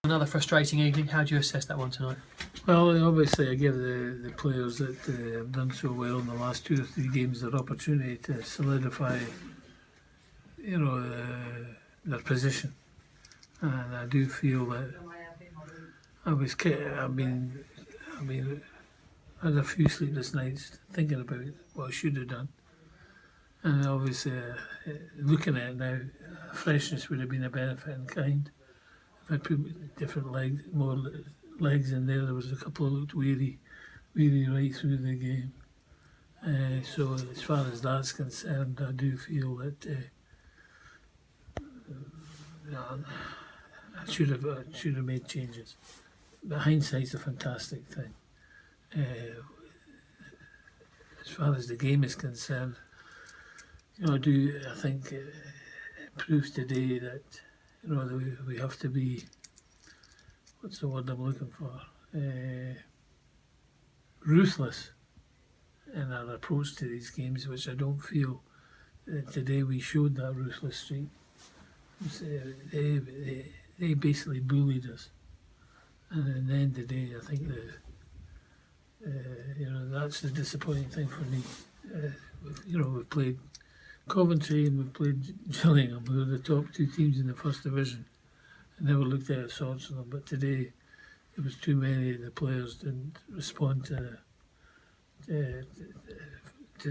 Another frustrating evening. How do you assess that one tonight? Well, obviously I give the players that have done so well in the last 2 or 3 games their opportunity to solidify, their position. And I do feel that I had a few sleepless nights thinking about what I should have done. And obviously, looking at it now, freshness would have been a benefit in kind. If I put different more legs in there, there was a couple that looked weary right through the game. So as far as that's concerned, I do feel that I should have made changes. But hindsight's a fantastic thing. As far as the game is concerned, I think it proves today that that we have to be, what's the word I'm looking for, ruthless in our approach to these games, which I don't feel today we showed that ruthless streak. They basically bullied us, and at the end of the day, I think that's the disappointing thing for me. We've played Coventry and we've played Gillingham, who are the top 2 teams in the first division. I never looked out of sorts of them, but today it was too many of the players didn't respond to the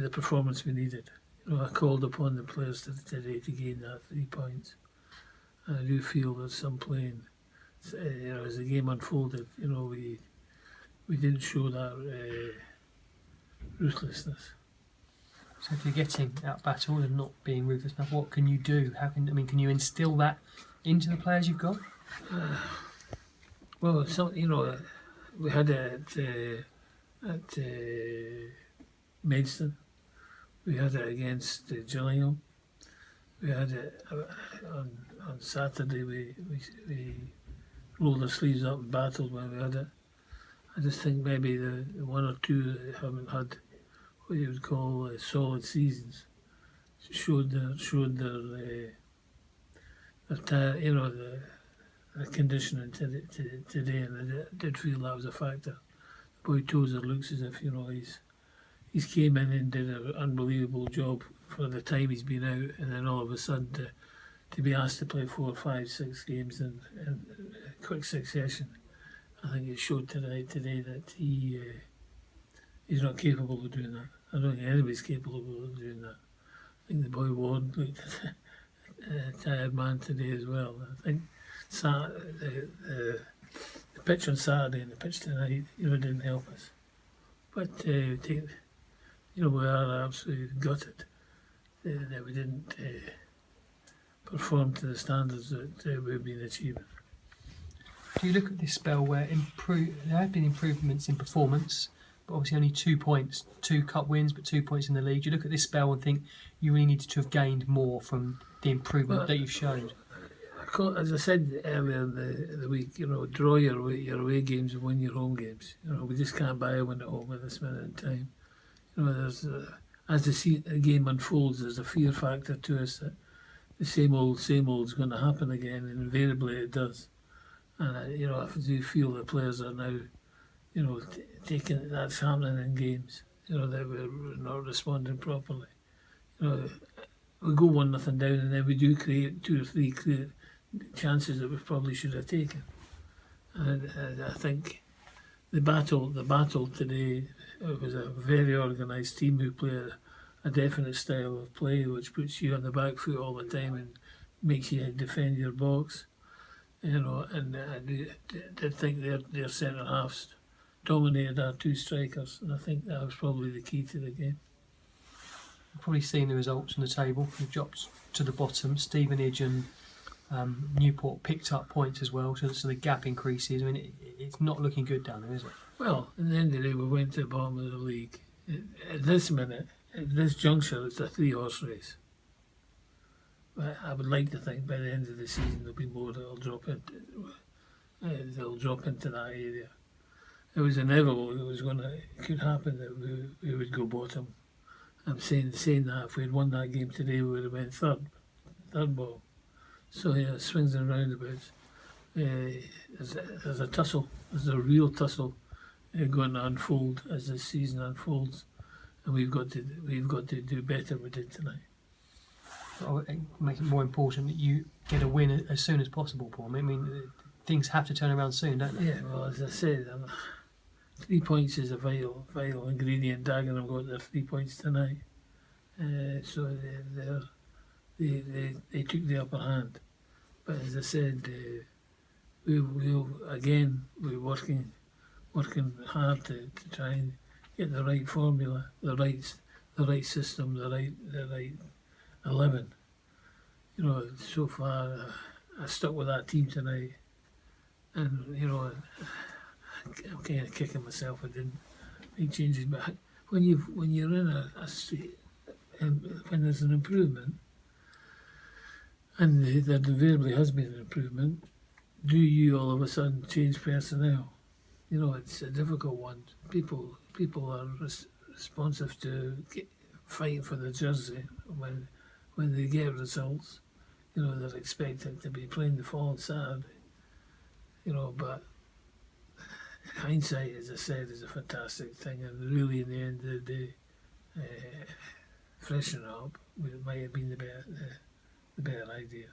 performance we needed. I called upon the players today to gain that 3 points. And I do feel that some playing, as the game unfolded, we didn't show that ruthlessness. So if you're getting out-battled and not being ruthless enough, what can you do? Can you instill that into the players you've got? Well, we had it at Maidstone. We had it against Gillingham. We had it on Saturday. We rolled our sleeves up and battled when we had it. I just think maybe the 1 or 2 that haven't had what you would call solid seasons showed their conditioning today, and I did feel that was a factor. The boy Tozer looks as if he's came in and did an unbelievable job for the time he's been out, and then all of a sudden to be asked to play 4, 5, 6 games in quick succession, I think it showed today that he's not capable of doing that. I don't think anybody's capable of doing that. I think the boy Ward looked a tired man today as well. I think the pitch on Saturday and the pitch tonight, didn't help us. But we are absolutely gutted that we didn't perform to the standards that we've been achieving. Do you look at this spell where there have been improvements in performance, but obviously only 2 points, 2 cup wins, but 2 points in the league? Do you look at this spell and think you really needed to have gained more from the improvement that you've showed? As I said earlier in the week, draw your away games and win your home games. We just can't buy a win at home at this minute in time. There's as the game unfolds, there's a fear factor to us that the same old is going to happen again, and invariably it does. And I do feel the players are now, taking that's happening in games. That we're not responding properly. We go 1-0 down, and then we do create 2 or 3 chances that we probably should have taken. And I think the battle today, it was a very organised team who play a definite style of play which puts you on the back foot all the time and makes you defend your box. And I did think their centre halves dominated our 2 strikers, and I think that was probably the key to the game. You've probably seen the results on the table. We've dropped to the bottom. Stevenage and Newport picked up points as well, so the gap increases. It's not looking good down there, is it? Well, at the end of the day, we went to the bottom of the league. At this minute, at this juncture, it's a 3-horse race. But I would like to think by the end of the season there'll be more that'll drop into that area. It was inevitable. It could happen that we would go bottom. I'm saying that if we had won that game today, we would have been third ball. So swings and roundabouts. there's a tussle, there's a real tussle going to unfold as the season unfolds, and we've got to do better with it tonight. It makes it more important that you get a win as soon as possible, Paul. I mean, things have to turn around soon, don't they? Yeah, well, as I said, 3 points is a vital ingredient. Dagenham got their 3 points tonight, so they took the upper hand. But as I said, we're working hard to try and get the right formula, the right system, the right 11. You know, so far I stuck with that team tonight, and you know, I'm kind of kicking myself. I didn't make changes, but when you're in a street, and when there's an improvement, and there invariably has been an improvement, do you all of a sudden change personnel? You know, it's a difficult one. People are responsive to fighting for the jersey when they get results. You know, they're expected to be playing the following Saturday. You know, but hindsight, as I said, is a fantastic thing, and really, in the end of the day, freshen up might have been the better idea.